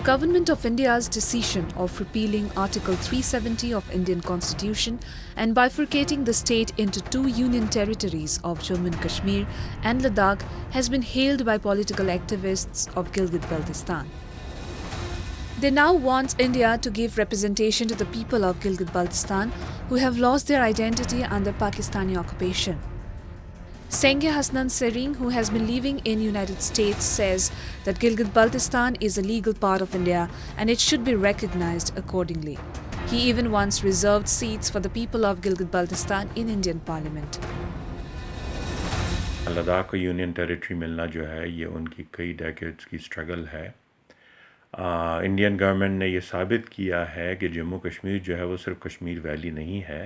The Government of India's decision of repealing Article 370 of Indian Constitution and bifurcating the state into two union territories of Jammu and Kashmir and Ladakh has been hailed by political activists of Gilgit-Baltistan. They now want India to give representation to the people of Gilgit-Baltistan who have lost their identity under Pakistani occupation. Sengye Hasnan Sering, who has been living in United States, says that Gilgit-Baltistan is a legal part of India and it should be recognized accordingly. He even wants reserved seats for the people of Gilgit-Baltistan in Indian Parliament. Ladakh को union territory मिलना जो है ये उनकी कई decades की struggle है। Indian government ने ये साबित किया है कि जम्मू कश्मीर जो है वो सिर्फ कश्मीर वैली नहीं है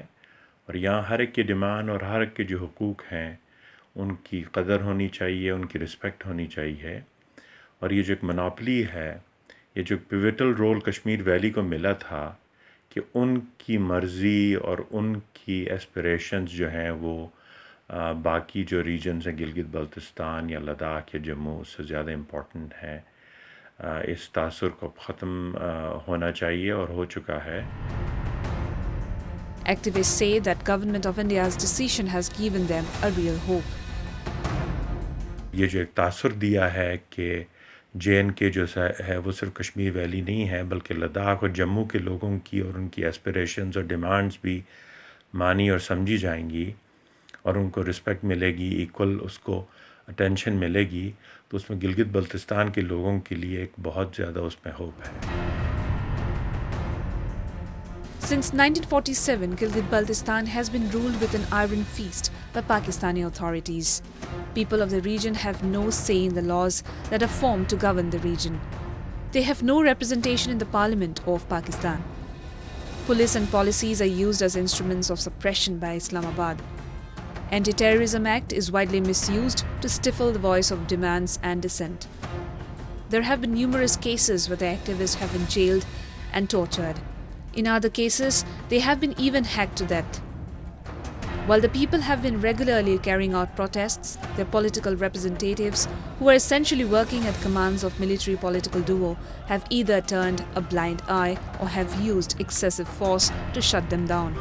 और यहाँ हर एक की डिमांड और हर एक के जो हुकूक हैं उनकी कदर होनी चाहिए, उनकी रिस्पेक्ट होनी चाहिए। और ये जो एक मोनोपोली है, ये जो पिवटल रोल कश्मीर वैली को मिला था कि उनकी मर्ज़ी और उनकी एस्पिरेशंस जो हैं वो बाकी जो रीजन्स हैं गिलगित बल्तिस्तान या लद्दाख या जम्मू उससे ज़्यादा इम्पॉर्टेंट हैं। इस तासुर को ख़त्म होना चाहिए और हो चुका है। Activists say that Government of India's decision has given them a real hope. ये जो एक तासुर दिया है कि JNK जो है वो सिर्फ कश्मीर वैली नहीं है बल्कि लद्दाख और जम्मू के लोगों की और उनकी एस्पिरेशंस और डिमांड्स भी मानी और समझी जाएंगी और उनको रिस्पेक्ट मिलेगी, इक्वल उसको अटेंशन मिलेगी, तो उसमें गिलगित बल्तिस्तान के लोगों के लिए एक बहुत ज़्यादा उसमें होप है। Since 1947, Gilgit-Baltistan has been ruled with an iron fist by Pakistani authorities. People of the region have no say in the laws that are formed to govern the region. They have no representation in the parliament of Pakistan. Police and policies are used as instruments of suppression by Islamabad. Anti-Terrorism Act is widely misused to stifle the voice of demands and dissent. There have been numerous cases where the activists have been jailed and tortured. In other cases, they have been even hacked to death. While the people have been regularly carrying out protests, their political representatives, who are essentially working at commands of military political duo, have either turned a blind eye or have used excessive force to shut them down.